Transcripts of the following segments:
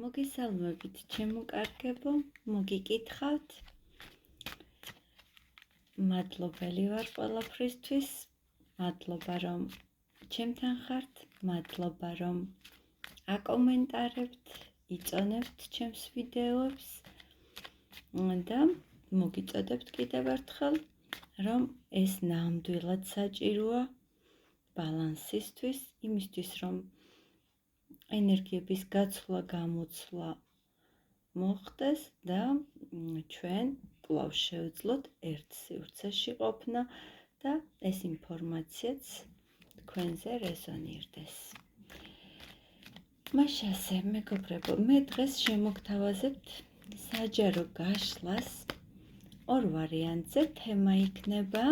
მოგესალმებით, ჩემო კარგებო, მოგიკითხავთ. მადლობელი ვარ ყველაფრისთვის, მადლობა რომ ჩემთან ხართ, მადლობა რომ აკომენტარებთ, იწონებთ ჩემს ვიდეოებს და მოგიწოდებთ კიდევ ერთხელ, რომ ეს ნამდვილად საჭიროა ბალანსისთვის, იმისთვის რომ ენერგიების გაცვლა, გამოცვლა მოხდეს და ჩვენ კვლავ შევძლოთ ერთ სივრცეში ყოფნა და ეს ინფორმაციაც თქვენზე რეზონირდეს. მაშასე, მეგობრებო, მე დღეს შემოგთავაზებთ საჯარო გაშლას ორ ვარიანტზე. თემა იქნება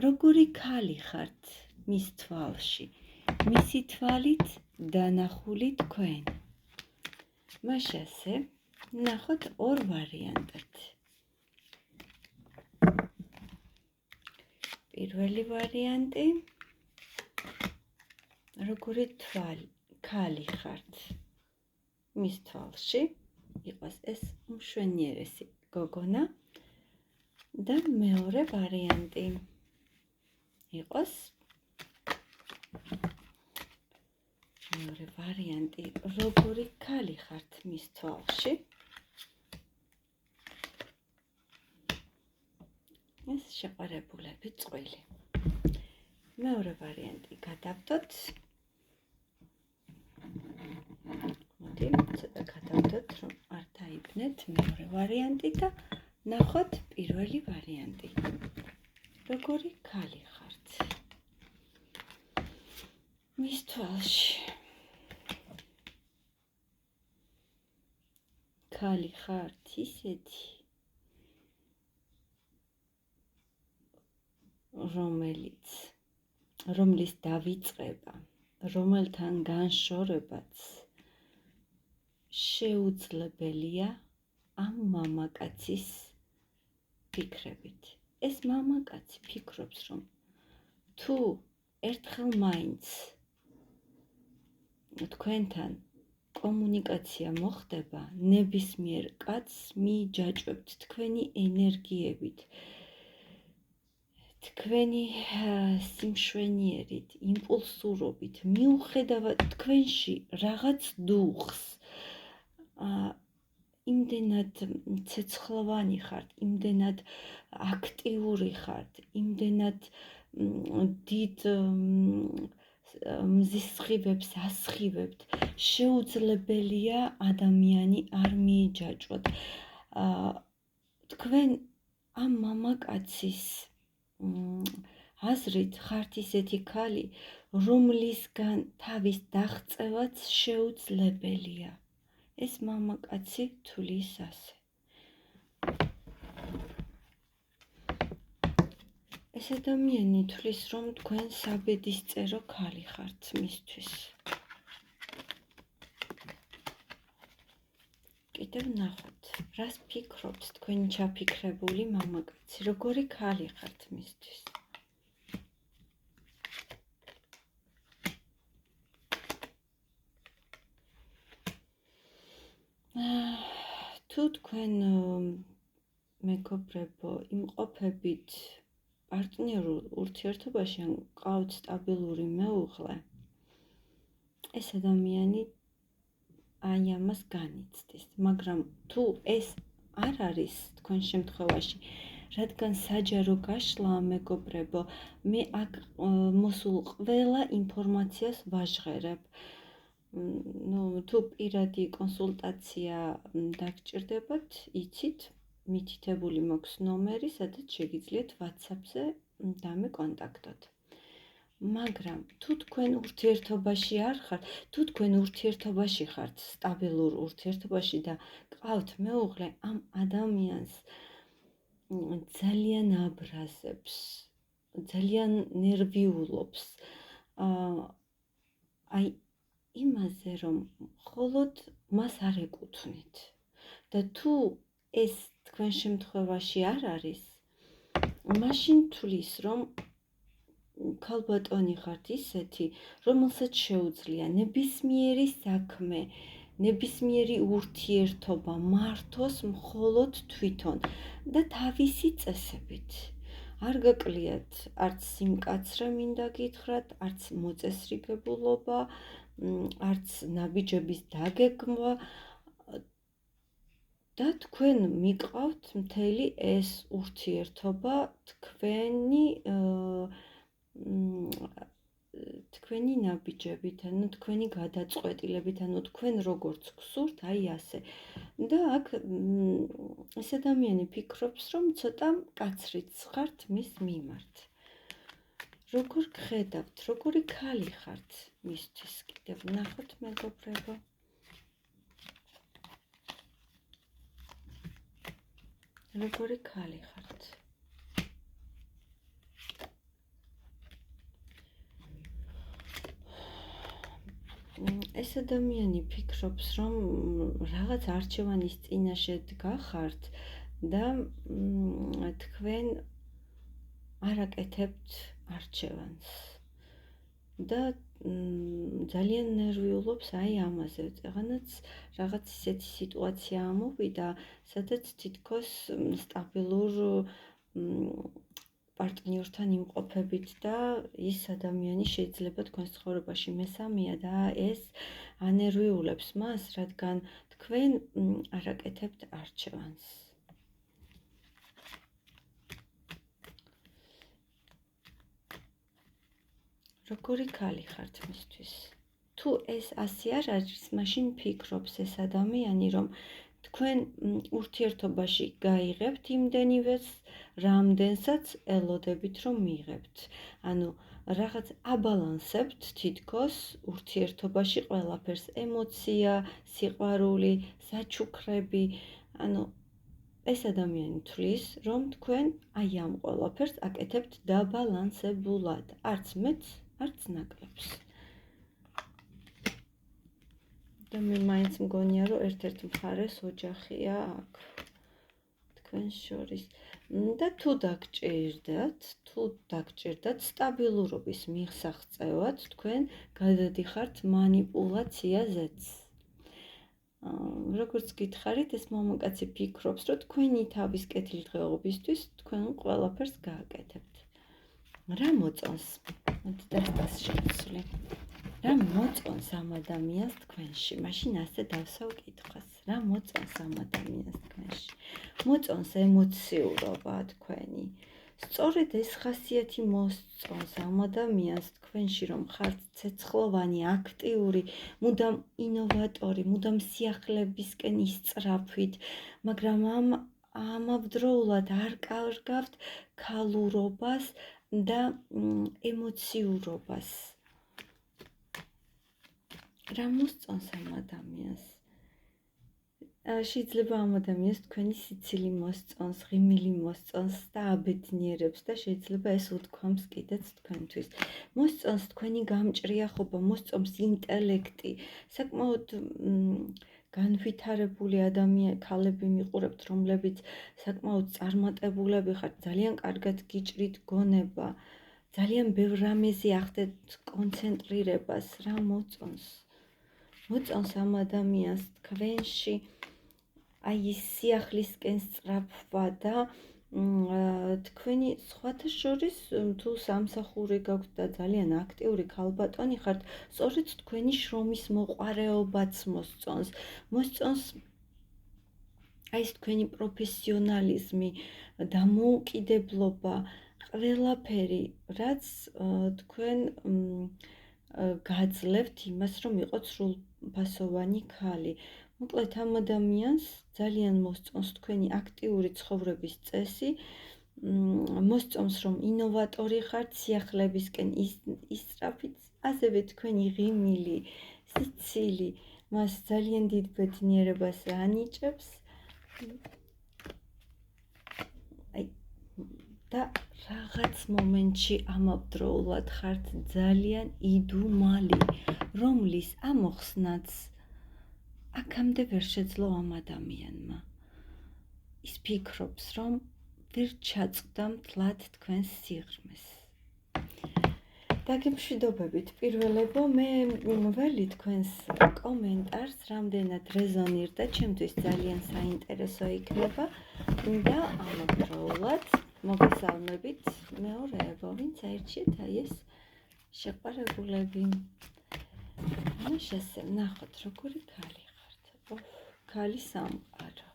როგორი ქალი ხართ მის თვალში, მისი თვალით დანახული თქვენ. მაშასე, ნახოთ ორ ვარიანტად. პირველი ვარიანტი, როგორი ქალი ხართ მის თვალში, იყოს ეს უმშვენიერესი გოგონა და მეორე ვარიანტი იყოს როგორი ქალი ხართ მის თვალში. ეს შეყარებულები წყვილი. მეორე ვარიანტი გადავდოთ. მოდი, ცოტა გადავდოთ, რომ არ დაიბნეთ მეორე ვარიანტი და ნახოთ პირველი ვარიანტი. როგორი ქალი ხართ მის თვალში. ქალი ხართ ისეთი, რომლის დავიწყება, რომელთან განშორებაც შეუძლებელია ამ მამაკაცის ფიქრებით. ეს მამაკაცი ფიქრობს, რომ თუ ერთხელ მაინც თქვენთან კომუნიკაცია მოხდება, ნებისმიერ კაცს მიიჯაჭვებთ თქვენი ენერგიებით, თქვენი სიმშვენიერით, იმპულსურობით, მიუხედავად თქვენში რაღაც დუხს, იმდენად ცეცხლოვანი ხართ, იმდენად აქტიური ხართ, იმდენად დიდ მზის სხივებს ასხივებთ, შეუძლებელია ადამიანი არ მიიჯაჭვოთ. თქვენ ამ მამაკაცის აზრით ხართ ისეთი ქალი, რომლისგან თავის დაღწევაც შეუძლებელია. ეს მამაკაცი თulis ასე. ეს ადამიანი თulis, რომ თქვენ საბედისწერო ქალი ხართ მისთვის. კიდევ ნახოთ, რას ფიქრობთ თქვენი ჩაფიქრებული მამაკაცი, როგორი ქალი ხართ მისთვის. თუ თქვენ მეგობრებო იმყოფებით პარტნიორულ ურთიერთობაში, ან გყავთ სტაბილური მეუღლე, ეს ადამიანი აი ამას განიცდის, მაგრამ თუ ეს არ არის თქვენ შემთხვევაში, რადგან საჯარო გაშლაა მეგობრებო, მე აქ მოსულ ყველა ინფორმაციას ვაჟღერებ. თუ პირადი კონსულტაცია დაგჭირდებათ, იცით, მითითებული მაქვს ნომერი, სადაც შეგიძლიათ WhatsApp-ზე დამეკონტაქტოთ. მაგრამ თუ თქვენ ურთიერთობაში არ ხართ, თუ თქვენ ურთიერთობაში ხართ, სტაბილურ ურთიერთობაში და გყავთ მეუღლე, ამ ადამიანს ძალიან აბრაზებს, ძალიან ნერვიულობს. აი იმაზე, რომ მხოლოდ მას არ ეკუთვნით. და თუ ეს თქვენ შემთხვევაში არ არის, მაშინ თulis, რომ ქალბატონი ხართ ისეთი, რომელსაც შეუძლია ნებისმიერი საქმე ნებისმიერი ურთიერთობა მართოს მხოლოდ თვითონ და თავისი წესებით. არ გაკლიათ არც სიმკაცრე მინდა გითხრათ, არც მოწესრიგებულობა, არც ნაბიჯების დაგეგმვა და თქვენ მიყავთ მთელი ეს ურთიერთობა თქვენი ნაბიჯებით, ანუ თქვენი გადაწყვეტილებით, ანუ თქვენ როგორც გსურთ, აი ასე. და აქ ეს ადამიანი ფიქრობს, რომ ცოტა კაცრიც ხართ მის მიმართ. როგორ გხედავთ, როგორი ქალი ხართ მისთვის კიდევ ნახოთ მეგობრებო. როგორი ქალი ხართ. ეს ადამიანი ფიქრობს, რომ რაღაც არჩევანის წინაშე დგახართ და თქვენ არ აკეთებთ არჩევანს. და ძალიან ნერვიულობს აი ამაზე. წეღანაც რაღაც ისეთი სიტუაცია ამოვიდა, სადაც თითქოს სტაბილურ პარტნიორთან იმყოფებით და ის ადამიანი შეიძლება თქვენს ცხოვრებაში მესამეა და ეს ანერვიულებს მას, რადგან თქვენ არ აკეთებთ არჩევანს. როგორი ქალი ხართ მისთვის? თუ ეს ასე არ არის, მაშინ ფიქრობს ეს ადამიანი, რომ თქვენ ურთიერთობაში გაიღებთ იმდენივეს, რამდენსაც ელოდებით, რომ მიიღებთ. ანუ რაღაც აბალანსებთ თითქოს ურთიერთობაში ყველაფერს, ემოცია, სიყვარული, საჩუქრები, ანუ ეს ადამიანი თვლის, რომ თქვენ აი ამ ყველაფერს აკეთებთ დაბალანსებულად, არც მეტს, არც ნაკლებს. და მე მაინც მგონია, რომ ერთ-ერთ მხარეს ოჯახია აქ თქვენ შორის. და თუ დაგჭირდათ სტაბილურობის მიღსაღწევად, თქვენ გადადიხართ მანიპულაციაზეც. როგორც გითხარით, ეს მამაკაცი ფიქრობს, რომ თქვენი თავის კეთილდღეობისთვის თქვენ ყველაფერს გააკეთებთ. რა მოწონს? დასტას შეცვლი. რა მოწონს ამ ადამიანს თქვენში? მაშინ ასე დავსავ კითხვას. რა მოწონს ამ ადამიანს თქვენში? მოწონს ემოციურობა თქვენი. სწორედ ეს ხასიათი მოსწონს ამ ადამიანს თქვენში, რომ ხართ ცეცხლოვანი, აქტიური, მუდამ ინოვატორი, მუდამ სიახლებისკენ ისწრაფვით, მაგრამ ამავდროულად არ კარგავთ ქალურობას და ემოციურობას. რა მოსწონს ამ ადამიანს? შეიძლება ამ ადამიანს თქვენი სიცილი მოსწონს, ღიმილი მოსწონს და აბედნიერებს და შეიძლება ეს უთქვამს კიდეც თქვენთვის. მოსწონს თქვენი გამჭრიახობა, მოსწონს ინტელექტი, საკმაოდ განვითარებული ქალები მიყურებთ, რომლებიც საკმაოდ წარმატებულები ხართ, ძალიან კარგად გიჭრით გონება, ძალიან ბევრ რამეზე ახდეთ კონცენტრირებას, რა მოწონს? მოწონს ამ ადამიანს თქვენში აი ის სიახლისკენ სწრაფვა და თქვენი სხვათა შორის თუ სამსახური გაქვთ და ძალიან აქტიური ქალბატონი ხართ, სწორედ თქვენი შრომის მოყვარეობაც მოსწონს. მოსწონს აი ეს თქვენი პროფესიონალიზმი, დამოუკიდებლობა, ყველაფერი, რაც თქვენ გაძლევთ იმას, რომ იყოთ სრულფასოვანი ქალი. მოკლედ ამ ადამიანს ძალიან მოსწონს თქვენი აქტიური ცხოვრების წესი, მოსწონს რომ ინოვატორი ხართ, სიახლებისკენ ისწრაფით, ასევე თქვენი ღიმილი, სიცილი მას ძალიან დიდ ბედნიერებას ანიჭებს. და რაღაც მომენტში ამავდროულად ხართ ძალიან იდუმალი, რომლის ამოხსნაც აქამდე ვერ შეძლო ამ ადამიანმა. ის ფიქრობს, რომ ვერ ჩაწყდა მთლად თქვენს სიღრმეს. დაგემშვიდობებით პირველებო, მე ველი თქვენს კომენტარს, რამდენად რეზონირდა, ჩემთვის ძალიან საინტერესო იქნება და ამავდროულად მოგესალმებით მეორეებო, ვინც აირჩიეთ აი ეს შეყვარებულები. ანუ ნახოთ, როგორი ქალი ხართ, ქალი სამყარო.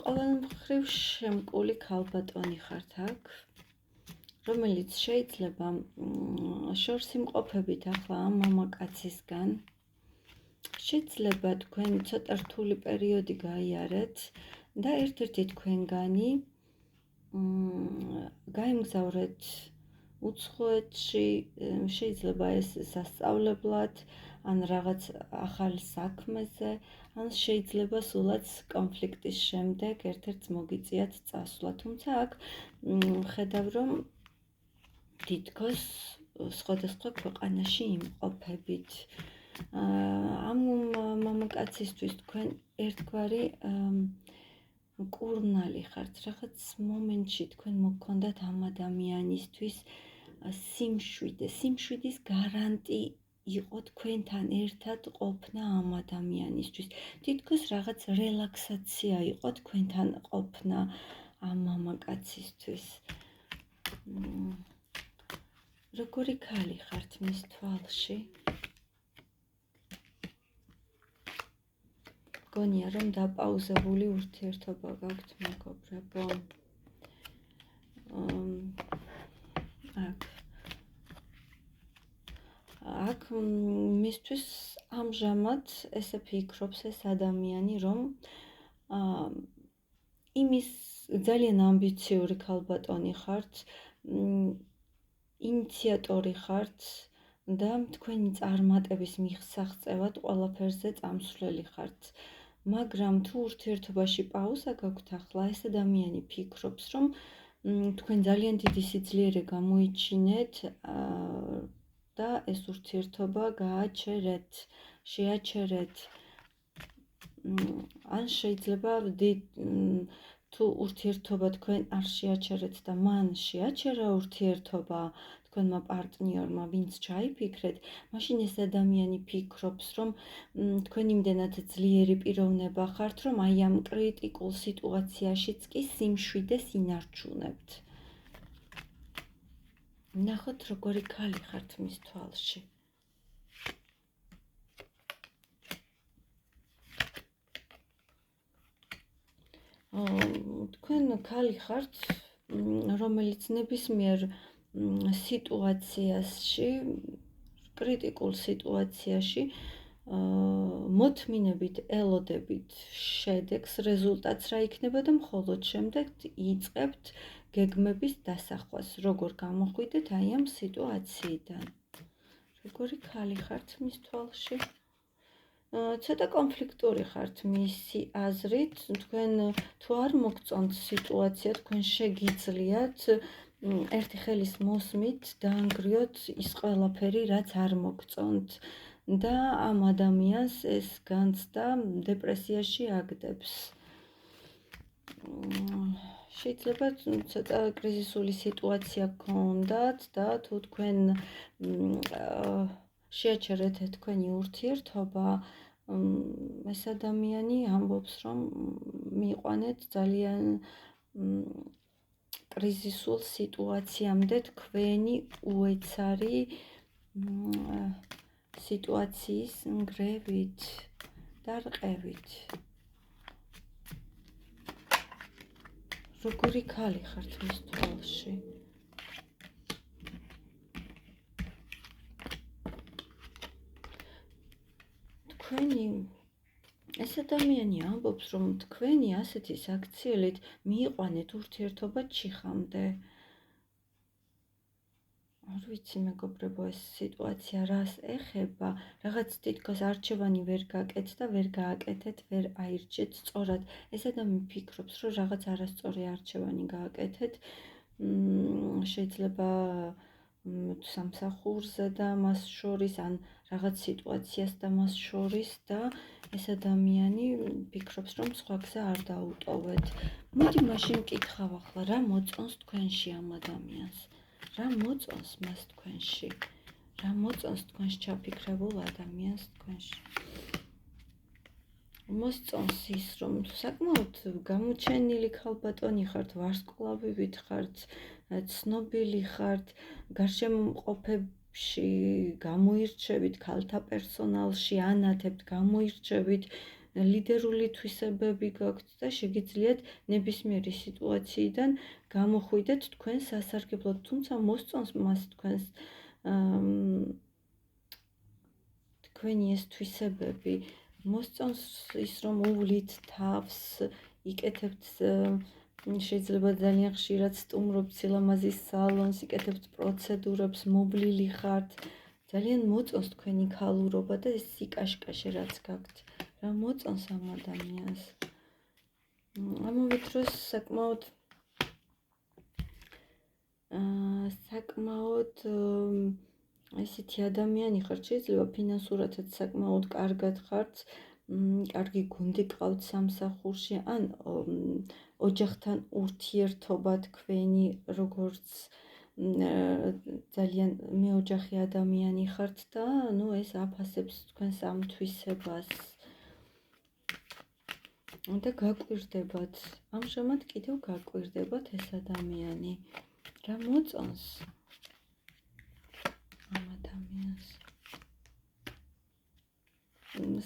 ყოველ მხრივ შემკული ქალბატონი ხართ აქ, რომელიც შეიძლება შორს იმყოფებით ახლა ამ მამაკაცისგან. შეიძლება თქვენ ცოტა რთული პერიოდი გაიარეთ და ერთ-ერთი თქვენგანი გაემგზავრეთ უცხოეთში, შეიძლება ეს სასწავლებლად, ან რაღაც ახალ საქმეზე, ან შეიძლება სულაც კონფლიქტის შემდეგ ერთ-ერთს მოგიწიათ წასვლა. თუმცა აქ ხედავ, რომ თითქოს სხვადასხვა ქვეყანაში იმყოფებით. ამ მამაკაცისთვის თქვენ ერთგვარი კურნალი ხართ, რაღაც მომენტში თქვენ მოგქონდათ ამ ადამიანისთვის სიმშვიდის გარანტი იყო თქვენთან ერთად ყოფნა ამ ადამიანისთვის. თითქოს რაღაც რელაქსაცია იყო თქვენთან ყოფნა ამ მამაკაცისთვის. როგორი ქალი ხართ მის თვალში? გონია რომ დაპაუზებული ურთიერთობა გაქვთ მეგობრებო. აქ მისთვის ამჟამად ესე ფიქრობს ეს ადამიანი, რომ იმის ძალიან ამბიციური ქალბატონი ხართ, ინიციატორი ხართ და თქვენი წარმატების მიღწევად ყველაფერზე წამსვლელი ხართ. მაგრამ თუ ურთიერთობაში პაუზა გაქვთ ახლა, ეს ადამიანი ფიქრობს, რომ თქვენ ძალიან დიდი სიძლიერე გამოიჩინეთ და ეს ურთიერთობა შეაჩერეთ. ან შეიძლება თუ ურთიერთობა თქვენ არ შეაჩერეთ და მან შეაჩერა ურთიერთობა თქვენმა პარტნიორმა, ვინც ჩაიფიქრეთ, მაშინ ეს ადამიანი ფიქრობს, რომ თქვენ იმდენად ძლიერი პიროვნება ხართ, რომ აი ამ კრიტიკულ სიტუაციაშიც კი სიმშვიდეს ინარჩუნებთ. ნახოთ, როგორი ქალი ხართ მის თვალში. თქვენ ქალი ხართ, რომელიც ნებისმიერ სიტუაციაში, კრიტიკულ სიტუაციაში მოთმინებით ელოდებით შედეგს, რეზულტატს რა იქნება და მხოლოდ შემდეგ იწყებთ გეგმების დასახვას, როგორ გამოხვიდეთ აი ამ სიტუაციიდან. როგორი ქალი ხართ მის თვალში? ცოტა კონფლიქტური ხართ მისი აზრით, თქვენ თუ არ მოგწონთ სიტუაცია, თქვენ შეგიძლიათ ერთი ხელის მოსმით დაანგრიოთ ის ყველაფერი, რაც არ მოგწონთ და ამ ადამიანს ეს განცდა დეპრესიაში აგდებს. შეიძლება ცოტა კრიზისული სიტუაცია გქონდათ და თუ თქვენ შეაჩერეთ თქვენი ურთიერთობა, ეს ადამიანი ამბობს, რომ მიიყვანეთ ძალიან კრიზისულ სიტუაციამდე თქვენი უეცარი სიტუაციის ნგრევით და რყევით. როგორი ქალი ხართ მის თვალში? ეს ადამიანი ამბობს, რომ თქვენი ასეთი საქციელით მიიყვანეთ ურთიერთობა ჩიხამდე. არ ვიცი მეგობრებო, ეს სიტუაცია რას ეხება, რაღაც თითქოს არჩევანი ვერ გაკეთეთ და ვერ გააკეთეთ, ვერ აირჩიეთ სწორად. ეს ადამიანი ფიქრობს, რომ რაღაც არასწორი არჩევანი გააკეთეთ, შეიძლება სამსახურზე და მას შორის ან რაღაც სიტუაციას და მას შორის და ეს ადამიანი ფიქრობს, რომ სხვა გზა არ დაუტოვეთ. მოდი მაშინ ვკითხავ ახლა, რა მოწონს თქვენში ამ ადამიანს? რა მოწონს მას თქვენში? რა მოწონს თქვენს ჩაფიქრებულ ადამიანს თქვენში? მოსწონს ის, რომ საკმაოდ გამოჩენილი ქალბატონი ხართ, ვარსკვლავივით ხართ, ცნობილი ხართ, გარშემოყოფებში გამოირჩევით, ქალთა პერსონალში ანათებთ, გამოირჩევით, ლიდერული თვისებები გაქვთ და შეგიძლიათ ნებისმიერი სიტუაციიდან გამოხვიდეთ თქვენ სასარგებლოდ, თუმცა მოსწონს მას თქვენი ეს თვისებები. მოსწონს ის, რომ უვლით თავს, იკეთებთ შეიძლება ძალიან ხშირად სტუმრობთ სილამაზის სალონს, იკეთებთ პროცედურებს, მოვლილი ხართ. ძალიან მოწონს თქვენი ქალურობა და ეს სიკაშკაშე რაც გაქვთ. რა მოწონს ამ ადამიანს? ამავე დროს საკმაოდ ესეთი ადამიანი ხართ, შეიძლება ფინანსურადაც საკმაოდ კარგად ხართ, კარგი გუნდი გყავთ სამსახურში, ან ოჯახთან ურთიერთობა თქვენი, როგორც ძალიან მეოჯახე ადამიანი ხართ და ეს აფასებს თქვენს ამ თვისებას. და გაკვირდებათ. ამჟამად კიდევ გაკვირდებათ ეს ადამიანი. რა მოწონს ამ ადამიანს?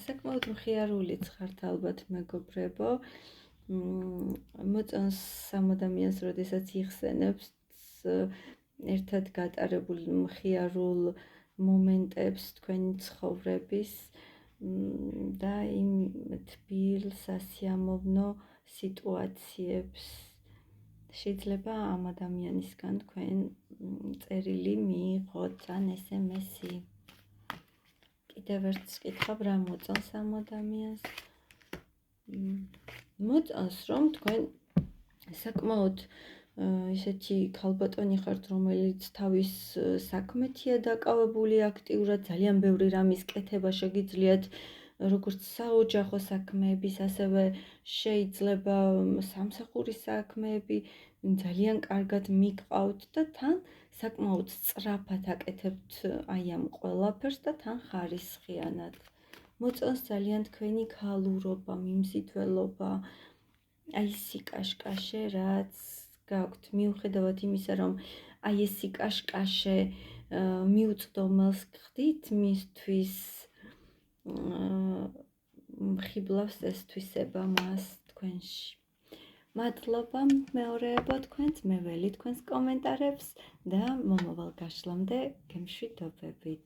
საკმაოდ მხიარულიც ხართ ალბათ მეგობრებო. მოწონს ამ ადამიანს, როდესაც იხსენებს ერთად გატარებულ მხიარულ მომენტებს თქვენი ცხოვრების და იმ თბილ სასიამოვნო სიტუაციებს. შეიძლება ამ ადამიანისგან თქვენ წერილი მიიღოთ ან SMS-ი. კიდევ ერთს ვკითხავ, რა მოწონს ამ ადამიანს? მოწონს, რომ თქვენ საკმაოდ ისეთი ქალბატონი ხართ, რომელიც თავის საქმეთია დაკავებული აქტიურად, ძალიან ბევრი რამის კეთება შეგიძლიათ, როგორც საოჯახო საქმეების, ასევე შეიძლება სამსახურის საქმეები ძალიან კარგად მიყავთ და თან საკმაოდ სწრაფად აკეთებთ აი ამ ყველაფერს და თან ხარისხიანად. მოწონს ძალიან თქვენი ქალურობა, მიმზიდველობა, აი სიკაშკაშე რაც გაქვთ, მიუხედავად იმისა, რომ აი ეს სიკაშკაშე მიუწვდომელს გხდით მისთვის, მხიბლავს ეს თვისება მას თქვენში. მადლობა მეორეებო თქვენს, მე ველი თქვენს კომენტარებს და მომავალ გაშლამდე გემშვიდობებით.